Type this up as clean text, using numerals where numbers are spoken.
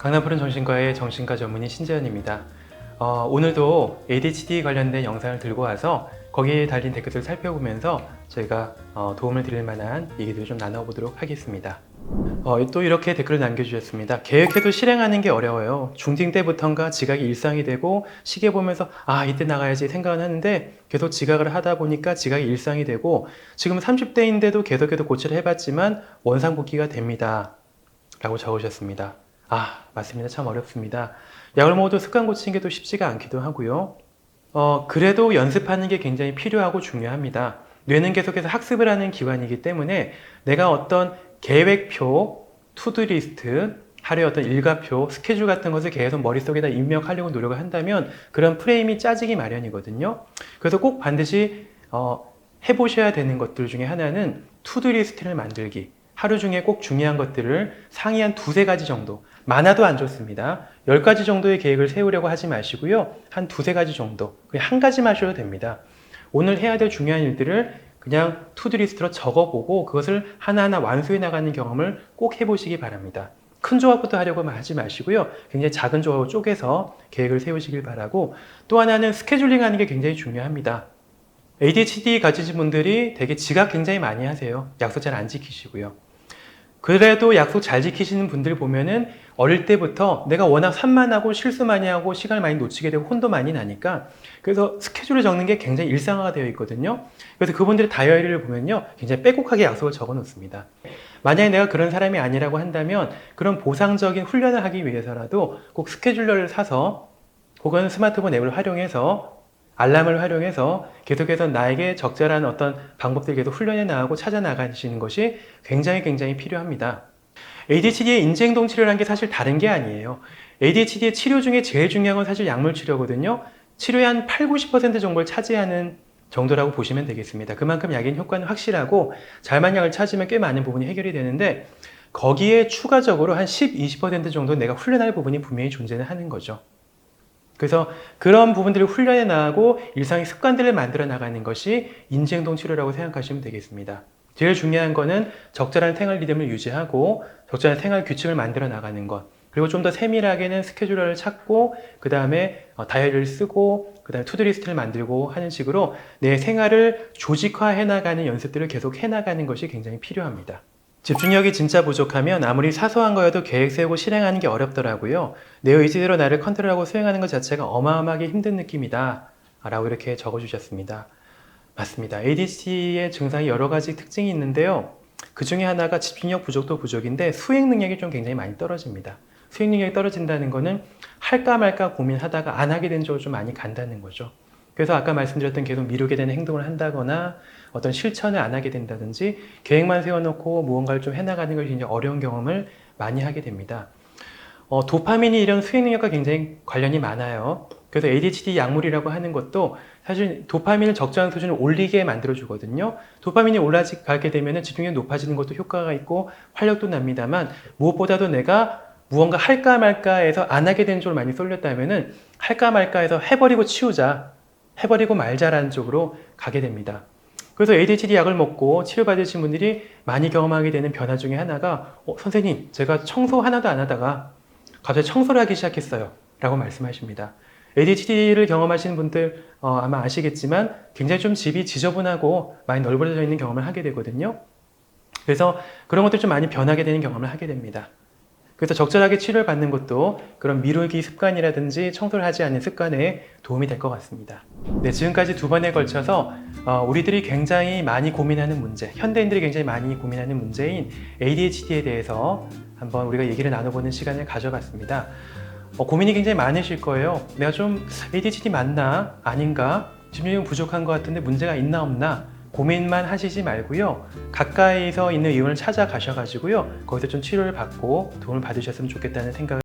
강남푸른 정신과의 정신과 전문의 신재현입니다. 오늘도 ADHD 관련된 영상을 들고 와서 거기에 달린 댓글을 살펴보면서 저희가 도움을 드릴 만한 얘기들을 좀 나눠보도록 하겠습니다. 또 이렇게 댓글을 남겨주셨습니다. 계획해도 실행하는 게 어려워요. 중딩 때부터인가 지각이 일상이 되고 시계 보면서 이때 나가야지 생각은 하는데 계속 지각을 하다 보니까 지각이 일상이 되고 지금 30대인데도 계속해서 고치를 해봤지만 원상복귀가 됩니다. 라고 적으셨습니다. 맞습니다. 참 어렵습니다. 약을 먹어도 습관 고치는 게 또 쉽지가 않기도 하고요. 그래도 연습하는 게 굉장히 필요하고 중요합니다. 뇌는 계속해서 학습을 하는 기관이기 때문에 내가 어떤 계획표, 투두리스트, 하루의 어떤 일과표, 스케줄 같은 것을 계속 머릿속에다 입력하려고 노력을 한다면 그런 프레임이 짜지기 마련이거든요. 그래서 꼭 반드시 해보셔야 되는 것들 중에 하나는 투두리스트를 만들기. 하루 중에 꼭 중요한 것들을 상위 한 두세 가지 정도, 많아도 안 좋습니다. 10가지 정도의 계획을 세우려고 하지 마시고요. 한 두세 가지 정도, 그냥 한 가지만 하셔도 됩니다. 오늘 해야 될 중요한 일들을 그냥 투두리스트로 적어보고 그것을 하나하나 완수해 나가는 경험을 꼭 해보시기 바랍니다. 큰 조각부터 하려고 하지 마시고요. 굉장히 작은 조각으로 쪼개서 계획을 세우시길 바라고, 또 하나는 스케줄링 하는 게 굉장히 중요합니다. ADHD 가지신 분들이 되게 지각 굉장히 많이 하세요. 약속 잘 안 지키시고요. 그래도 약속 잘 지키시는 분들 보면은 어릴 때부터 내가 워낙 산만하고 실수 많이 하고 시간을 많이 놓치게 되고 혼도 많이 나니까 그래서 스케줄을 적는 게 굉장히 일상화가 되어 있거든요. 그래서 그분들의 다이어리를 보면요, 굉장히 빼곡하게 약속을 적어 놓습니다. 만약에 내가 그런 사람이 아니라고 한다면 그런 보상적인 훈련을 하기 위해서라도 꼭 스케줄러를 사서 혹은 스마트폰 앱을 활용해서 알람을 활용해서 계속해서 나에게 적절한 어떤 방법들을 계속 훈련해 나가고 찾아 나가시는 것이 굉장히 필요합니다. ADHD의 인지행동 치료라는 게 사실 다른 게 아니에요. ADHD의 치료 중에 제일 중요한 건 사실 약물 치료거든요. 치료의 한 8, 90% 정도를 차지하는 정도라고 보시면 되겠습니다. 그만큼 약의 효과는 확실하고 잘만 약을 찾으면 꽤 많은 부분이 해결이 되는데 거기에 추가적으로 한 10, 20% 정도 내가 훈련할 부분이 분명히 존재는 하는 거죠. 그래서 그런 부분들을 훈련해 나가고 일상의 습관들을 만들어 나가는 것이 인지행동 치료라고 생각하시면 되겠습니다. 제일 중요한 거는 적절한 생활 리듬을 유지하고 적절한 생활 규칙을 만들어 나가는 것, 그리고 좀 더 세밀하게는 스케줄러를 찾고 그 다음에 다이어리를 쓰고 그 다음에 투두리스트를 만들고 하는 식으로 내 생활을 조직화해 나가는 연습들을 계속 해 나가는 것이 굉장히 필요합니다. 집중력이 진짜 부족하면 아무리 사소한 거여도 계획 세우고 실행하는 게 어렵더라고요. 내 의지대로 나를 컨트롤하고 수행하는 것 자체가 어마어마하게 힘든 느낌이다 라고 이렇게 적어주셨습니다. 맞습니다. ADHD의 증상이 여러 가지 특징이 있는데요. 그 중에 하나가 집중력 부족도 부족인데 수행 능력이 좀 굉장히 많이 떨어집니다. 수행 능력이 떨어진다는 거는 할까 말까 고민하다가 안 하게 된 쪽으로 좀 많이 간다는 거죠. 그래서 아까 말씀드렸던 계속 미루게 되는 행동을 한다거나 어떤 실천을 안 하게 된다든지 계획만 세워놓고 무언가를 좀 해나가는 걸 굉장히 어려운 경험을 많이 하게 됩니다. 도파민이 이런 수행 능력과 굉장히 관련이 많아요. 그래서 ADHD 약물이라고 하는 것도 사실 도파민을 적정한 수준을 올리게 만들어주거든요. 도파민이 올라가게 되면 집중력이 높아지는 것도 효과가 있고 활력도 납니다만 무엇보다도 내가 무언가 할까 말까 해서 안 하게 되는 쪽으로 많이 쏠렸다면은 할까 말까 해서 해버리고 치우자, 해버리고 말자라는 쪽으로 가게 됩니다. 그래서 ADHD 약을 먹고 치료받으신 분들이 많이 경험하게 되는 변화 중에 하나가 선생님, 제가 청소 하나도 안 하다가 갑자기 청소를 하기 시작했어요 라고 말씀하십니다. ADHD를 경험하시는 분들 아마 아시겠지만 굉장히 좀 집이 지저분하고 많이 널브러져 있는 경험을 하게 되거든요. 그래서 그런 것들 좀 많이 변하게 되는 경험을 하게 됩니다. 그래서 적절하게 치료를 받는 것도 그런 미루기 습관이라든지 청소를 하지 않는 습관에 도움이 될 것 같습니다. 네, 지금까지 두 번에 걸쳐서 우리들이 굉장히 많이 고민하는 문제, 현대인들이 굉장히 많이 고민하는 문제인 ADHD에 대해서 한번 우리가 얘기를 나눠보는 시간을 가져봤습니다. 고민이 굉장히 많으실 거예요. 내가 좀 ADHD 맞나? 아닌가? 집중력이 부족한 것 같은데 문제가 있나 없나? 고민만 하시지 말고요. 가까이서 있는 의원을 찾아가셔가지고요. 거기서 좀 치료를 받고 도움을 받으셨으면 좋겠다는 생각을